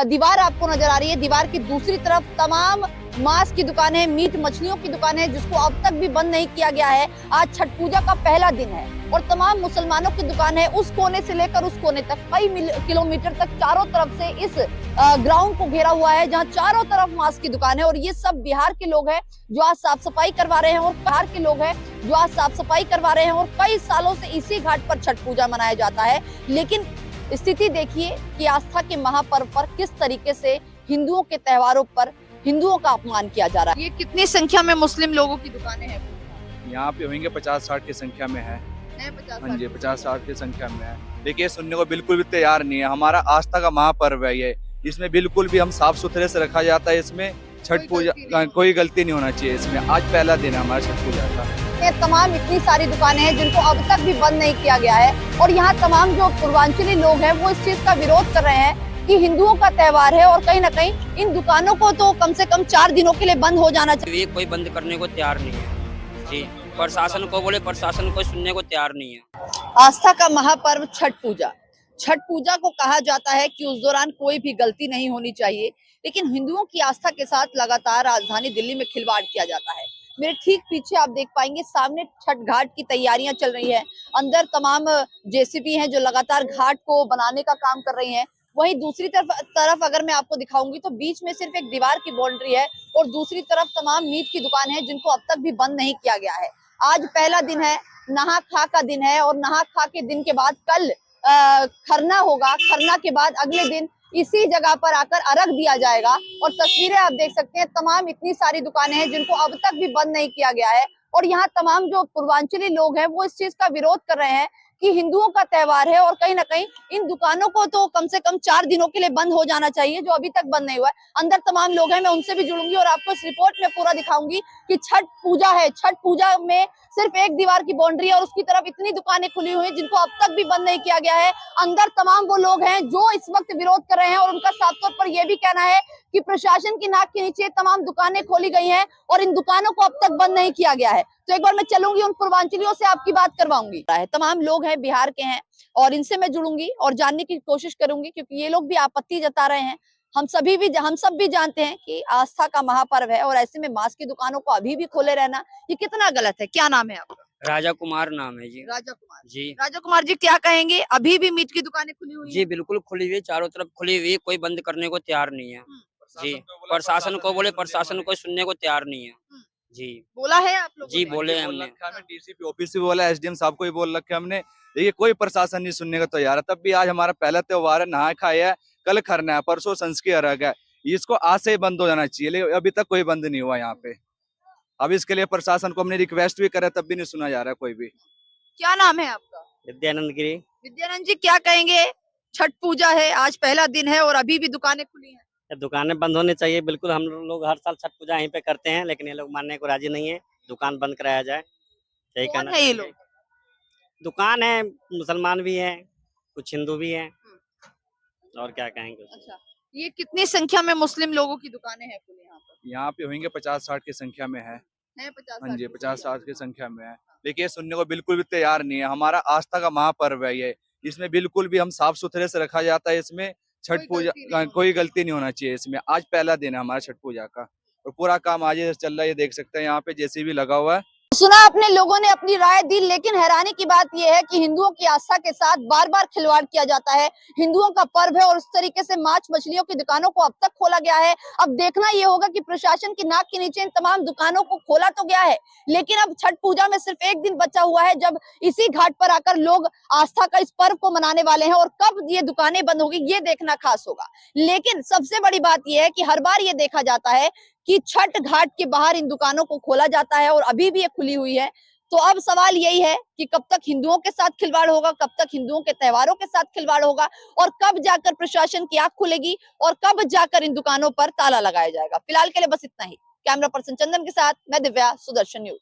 दीवार आपको नजर आ रही है, दीवार की दूसरी तरफ तमाम मांस की दुकानें, मीट मछलियों की दुकानें, जिसको अब तक भी बंद नहीं किया गया है। आज छठ पूजा का पहला दिन है और तमाम मुसलमानों की दुकान है, उस कोने से लेकर उस कोने तक कई किलोमीटर तक चारों तरफ से इस ग्राउंड को घेरा हुआ है, जहां चारों तरफ मांस की दुकान है। और ये सब बिहार के लोग हैं जो आज साफ सफाई करवा रहे हैं, और बिहार के लोग हैं जो आज साफ सफाई करवा रहे हैं। और कई सालों से इसी घाट पर छठ पूजा मनाया जाता है, लेकिन स्थिति देखिए कि आस्था के महापर्व पर किस तरीके से हिंदुओं के त्योहारों पर हिंदुओं का अपमान किया जा रहा है। ये कितनी संख्या में मुस्लिम लोगों की दुकानें हैं? यहाँ पे होंगे 50-60 की संख्या में है। 50 हाँ जी, 50-60 की संख्या में है। देखिए, सुनने को बिल्कुल भी तैयार नहीं है। हमारा आस्था का महापर्व है ये, इसमें बिल्कुल भी हम साफ सुथरे से रखा जाता है। इसमें छठ पूजा कोई गलती नहीं होना चाहिए। इसमें आज पहला दिन है हमारा छठ पूजा का। तमाम इतनी सारी दुकानें हैं जिनको अब तक भी बंद नहीं किया गया है, और यहाँ तमाम जो पूर्वांचली लोग हैं वो इस चीज का विरोध कर रहे हैं कि हिंदुओं का त्योहार है, और कहीं ना कहीं इन दुकानों को तो कम से कम 4 दिनों के लिए बंद हो जाना चाहिए। कोई बंद करने को तैयार नहीं है जी। प्रशासन को बोले, प्रशासन को सुनने को तैयार नहीं है। आस्था का महापर्व छठ पूजा, छठ पूजा को कहा जाता है कि उस दौरान कोई भी गलती नहीं होनी चाहिए, लेकिन हिंदुओं की आस्था के साथ लगातार राजधानी दिल्ली में खिलवाड़ किया जाता है। मेरे ठीक पीछे आप देख पाएंगे, सामने छठ घाट की तैयारियां चल रही है। अंदर तमाम जेसीबी हैं जो लगातार घाट को बनाने का काम कर रही हैं। वहीं दूसरी तरफ अगर मैं आपको दिखाऊंगी तो बीच में सिर्फ एक दीवार की बाउंड्री है, और दूसरी तरफ तमाम मीट की दुकान है जिनको अब तक भी बंद नहीं किया गया है। आज पहला दिन है, नहा खा का दिन है, और नहा खा के दिन के बाद कल खरना होगा। खरना के बाद अगले दिन इसी जगह पर आकर अर्घ दिया जाएगा। और तस्वीरें आप देख सकते हैं, तमाम इतनी सारी दुकानें हैं जिनको अब तक भी बंद नहीं किया गया है। और यहाँ तमाम जो पूर्वांचली लोग हैं वो इस चीज का विरोध कर रहे हैं कि हिंदुओं का त्योहार है, और कहीं ना कहीं इन दुकानों को तो कम से कम 4 दिनों के लिए बंद हो जाना चाहिए, जो अभी तक बंद नहीं हुआ है। अंदर तमाम लोग हैं, मैं उनसे भी जुड़ूंगी और आपको इस रिपोर्ट में पूरा दिखाऊंगी कि छठ पूजा है, छठ पूजा में सिर्फ एक दीवार की बाउंड्री है और उसकी तरफ इतनी दुकानें खुली हुई हैं जिनको अब तक भी बंद नहीं किया गया है। अंदर तमाम वो लोग हैं जो इस वक्त विरोध कर रहे हैं, और उनका साफ तौर पर यह भी कहना है कि प्रशासन की नाक के नीचे तमाम दुकानें खोली गई हैं और इन दुकानों को अब तक बंद नहीं किया गया है। तो एक बार मैं चलूंगी, उन पूर्वांचलियों से आपकी बात करवाऊंगी। तमाम लोग हैं, बिहार के हैं, और इनसे मैं जुड़ूंगी और जानने की कोशिश करूंगी, क्योंकि ये लोग भी आपत्ति जता रहे हैं। हम सब भी जानते हैं कि आस्था का महापर्व है, और ऐसे में मांस की दुकानों को अभी भी खोले रहना ये कितना गलत है। क्या नाम है आपका? राजा कुमार नाम है जी। राजा कुमार जी। राजा कुमार जी, क्या कहेंगे? अभी भी मीट की दुकानें खुली हुई जी हैं? बिल्कुल खुली हुई, चारों तरफ खुली हुई, कोई बंद करने को तैयार नहीं है जी। प्रशासन को बोले, प्रशासन को सुनने को तैयार नहीं है जी। बोला है आप लोगों जी ने? बोले हमने। डीसीपी ऑफिस भी बोला, एसडीएम साहब को भी बोल रखे हमने। देखिए, कोई प्रशासन नहीं सुनने को तैयार है। तब भी आज हमारा पहला त्योहार है, नहाए खाए है, कल खरना है, परसों संस्कृत अर्घ है। इसको आज से ही बंद हो जाना चाहिए, लेकिन अभी तक कोई बंद नहीं हुआ यहाँ पे। अब इसके लिए प्रशासन को हमने रिक्वेस्ट भी करा, तब भी नहीं सुना जा रहा कोई भी। क्या नाम है आपका? विद्यानंद गिरी। विद्यानंद जी, क्या कहेंगे? छठ पूजा है, आज पहला दिन है और अभी भी दुकानें खुली हैं। दुकानें बंद होनी चाहिए, बिल्कुल। हम लोग हर साल छठ पूजा यहीं पे करते हैं, लेकिन ये लोग मानने को राजी नहीं है। दुकान बंद कराया जाए, यही कौन कहना है ये चाहिए। लोग? दुकान है, मुसलमान भी है, कुछ हिंदू भी है, और क्या कहेंगे उसको। अच्छा, ये कितनी संख्या में मुस्लिम लोगों की दुकानें हैं खुली यहाँ पर? यहाँ पे होंगे 50-60 की संख्या में है। 50 हाँ जी, 50-60 की संख्या में है। देखिए, सुनने को बिल्कुल भी तैयार नहीं है। हमारा आस्था का महापर्व है ये, इसमें बिल्कुल भी हम साफ सुथरे से रखा जाता है। इसमें छठ पूजा कोई गलती नहीं होना चाहिए। इसमें आज पहला दिन है हमारा छठ पूजा का, और पूरा काम आज ही चल रहा है। ये देख सकते हैं, यहाँ पे जेसीबी लगा हुआ है। सुना आपने, लोगों ने अपनी राय दी, लेकिन हैरानी की बात यह है कि हिंदुओं की आस्था के साथ बार बार खिलवाड़ किया जाता है। हिंदुओं का पर्व है और उस तरीके से मांस मछलियों की दुकानों को अब तक खोला गया है। अब देखना यह होगा कि प्रशासन की नाक के नीचे इन तमाम दुकानों को खोला तो गया है, लेकिन अब छठ पूजा में सिर्फ एक दिन बचा हुआ है जब इसी घाट पर आकर लोग आस्था का इस पर्व को मनाने वाले हैं, और कब ये दुकानें बंद होगी ये देखना खास होगा। लेकिन सबसे बड़ी बात यह है कि हर बार ये देखा जाता है कि छठ घाट के बाहर इन दुकानों को खोला जाता है और अभी भी ये खुली हुई है। तो अब सवाल यही है कि कब तक हिंदुओं के साथ खिलवाड़ होगा, कब तक हिंदुओं के त्योहारों के साथ खिलवाड़ होगा, और कब जाकर प्रशासन की आंख खुलेगी, और कब जाकर इन दुकानों पर ताला लगाया जाएगा। फिलहाल के लिए बस इतना ही। कैमरा पर्सन चंदन के साथ मैं दिव्या, सुदर्शन न्यूज।